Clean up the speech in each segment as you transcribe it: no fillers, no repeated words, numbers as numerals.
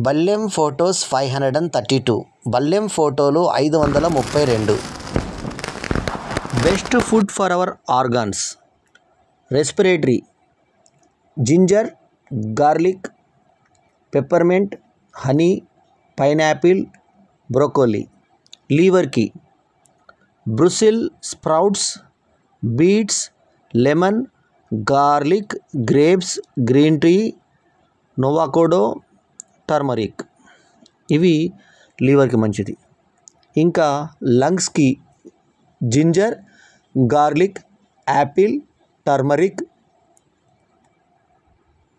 బల్లెం photos 532, బల్లెం ఫోటోలు 532. Best food for our organs. Respiratory ginger, garlic, peppermint, honey, pineapple, broccoli. లీవర్కి Brussels sprouts, beets, lemon, garlic, grapes, green tea, నోవాకోడో, turmeric. ఇవి లివర్కి మంచిది. ఇంకా లంగ్స్కి ginger, garlic, apple, turmeric,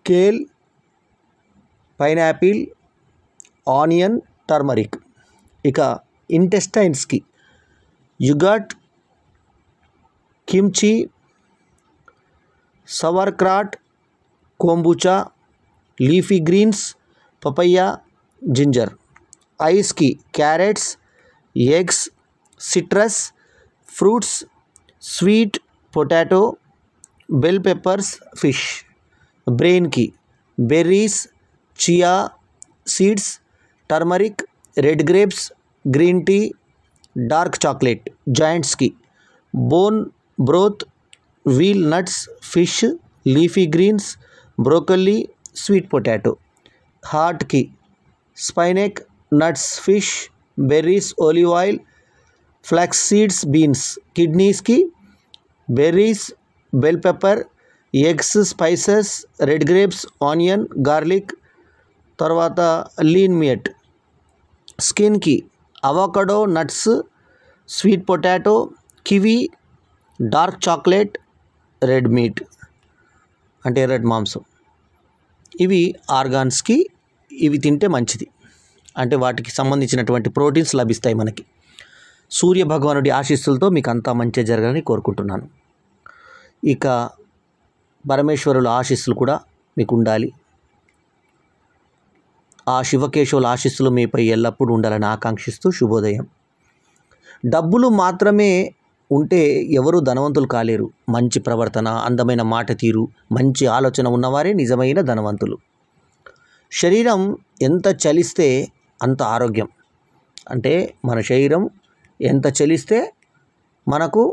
kale, pineapple, onion, turmeric. ఇక ఇంటెస్టైన్స్కి yogurt, kimchi, sauerkraut, kombucha, leafy greens, papaya, ginger. ఐస్కి carrots, eggs, citrus fruits, sweet potato, bell peppers, fish. బ్రెయిన్కి berries, chia seeds, turmeric, red grapes, green tea, dark chocolate. జాయింట్స్కి bone broth, walnuts, fish, leafy greens, broccoli, sweet potato. హార్ట్కి spinach, nuts, fish, berries, olive oil, flax seeds, beans. కిడ్నీస్కి berries, bell pepper, eggs, spices, red grapes, onion, garlic, తర్వాత lean meat. స్కిన్కి avocado nuts, sweet potato, kiwi, dark chocolate, red meat అంటే red మాంసం. ఇవి ఆర్గాన్స్కి, ఇవి తింటే మంచిది. అంటే వాటికి సంబంధించినటువంటి ప్రోటీన్స్ లభిస్తాయి మనకి. సూర్య భగవానుడి ఆశీస్సులతో మీకు అంతా మంచి జరగాలని కోరుకుంటున్నాను. ఇక పరమేశ్వరుల ఆశీస్సులు కూడా మీకు ఉండాలి. ఆ శివకేశవుల ఆశీస్సులు మీపై ఎల్లప్పుడూ ఉండాలని ఆకాంక్షిస్తూ శుభోదయం. డబ్బులు మాత్రమే ఉంటే ఎవరు ధనవంతులు కాలేరు. మంచి ప్రవర్తన, అందమైన మాట తీరు, మంచి ఆలోచన ఉన్నవారే నిజమైన ధనవంతులు. శరీరం ఎంత చలిస్తే అంత ఆరోగ్యం. అంటే మన శరీరం ఎంత చలిస్తే మనకు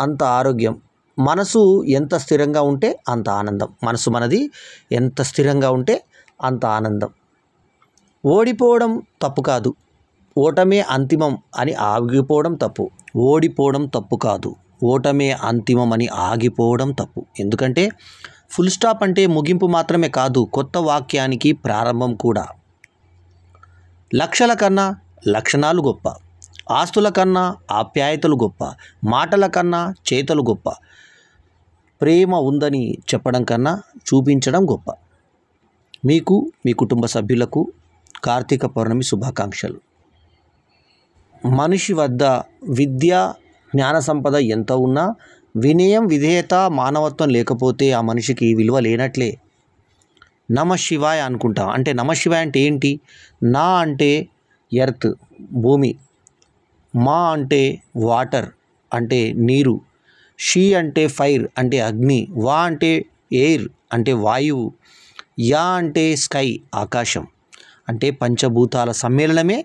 అంత ఆరోగ్యం. మనసు ఎంత స్థిరంగా ఉంటే అంత ఆనందం. మనసు మనది ఎంత స్థిరంగా ఉంటే అంత ఆనందం. ఓడిపోవడం తప్పు కాదు, ఓటమే అంతిమం అని ఆగిపోవడం తప్పు. ఓడిపోవడం తప్పు కాదు, ఓటమే అంతిమం అని ఆగిపోవడం తప్పు. ఎందుకంటే ఫుల్ స్టాప్ అంటే ముగింపు మాత్రమే కాదు, కొత్త వాక్యానికి ప్రారంభం కూడా. లక్షల కన్నా లక్షణాలు గొప్ప, ఆస్తుల కన్నా ఆప్యాయతలు గొప్ప, మాటల కన్నా చేతలు గొప్ప, ప్రేమ ఉందని చెప్పడం కన్నా చూపించడం గొప్ప. మీకు, మీ కుటుంబ సభ్యులకు కార్తీక పౌర్ణమి శుభాకాంక్షలు. మనిషి వద్ద విద్య, జ్ఞాన సంపద ఎంత ఉన్నా వినయం, విధేయత, మానవత్వం లేకపోతే ఆ మనిషికి విలువ లేనట్లే. నమశివాయ అనుకుంటాం. అంటే నమశివాయ అంటే ఏంటి? నా అంటే ఎర్త్, భూమి. మా అంటే వాటర్, అంటే నీరు. షీ అంటే ఫైర్, అంటే అగ్ని. వా అంటే ఎయిర్, అంటే వాయువు. యా అంటే స్కై, ఆకాశం. అంటే పంచభూతాల సమ్మేళనమే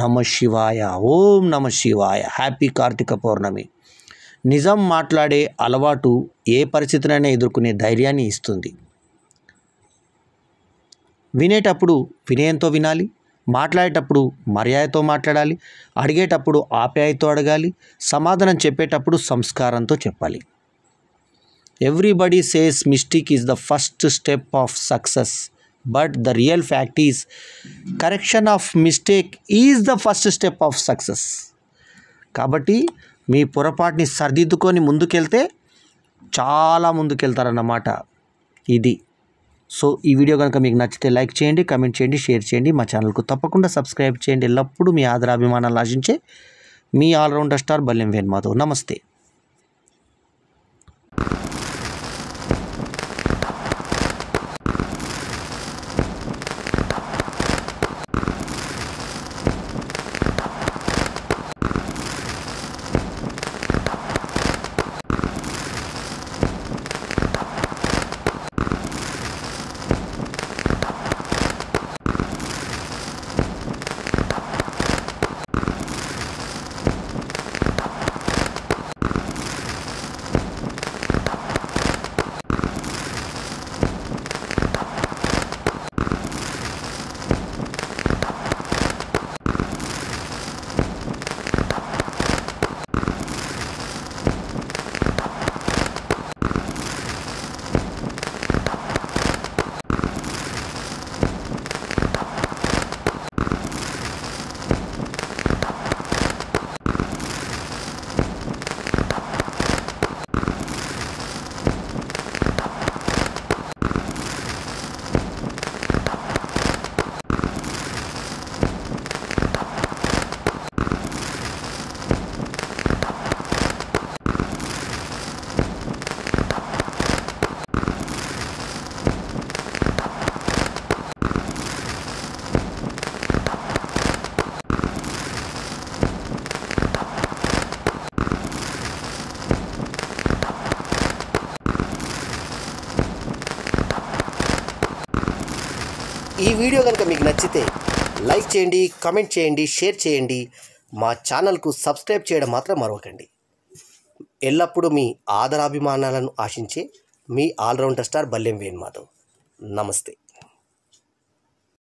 నమశివాయ. ఓం నమశివాయ. హ్యాపీ కార్తీక పౌర్ణమి. నిజం మాట్లాడే అలవాటు ఏ పరిస్థితినైనా ఎదుర్కొనే ధైర్యాన్ని ఇస్తుంది. వినేటప్పుడు వినయంతో వినాలి, మాట్లాడేటప్పుడు మర్యాదతో మాట్లాడాలి, అడిగేటప్పుడు ఆప్యాయతో అడగాలి, సమాధానం చెప్పేటప్పుడు సంస్కారంతో చెప్పాలి. Everybody says mistake is the first step of success, but the real fact is correction of mistake is the first step of success. కాబట్టి మీ పొరపాటుని సరిదిద్దుకొని ముందుకెళ్తే చాలా ముందుకెళ్తారన్నమాట. ఇది. సో ఈ వీడియో కనుక మీకు నచ్చితే లైక్ చేయండి, కమెంట్ చేయండి, షేర్ చేయండి. మా ఛానల్కు తప్పకుండా సబ్స్క్రైబ్ చేయండి. ఎల్లప్పుడూ మీ ఆదరాభిమానాలు ఆశించే మీ ఆల్రౌండర్ స్టార్ బల్లెం వేణుమాధవ్. నమస్తే. ఈ వీడియో కనుక మీకు నచ్చితే లైక్ చేయండి, కామెంట్ చేయండి, షేర్ చేయండి. మా ఛానల్కు సబ్స్క్రైబ్ చేయడం మాత్రం మరవకండి. ఎల్లప్పుడూ మీ ఆదరాభిమానాలను ఆశించే మీ ఆల్రౌండర్ స్టార్ బల్లెం వేణుమాధవ్. నమస్తే.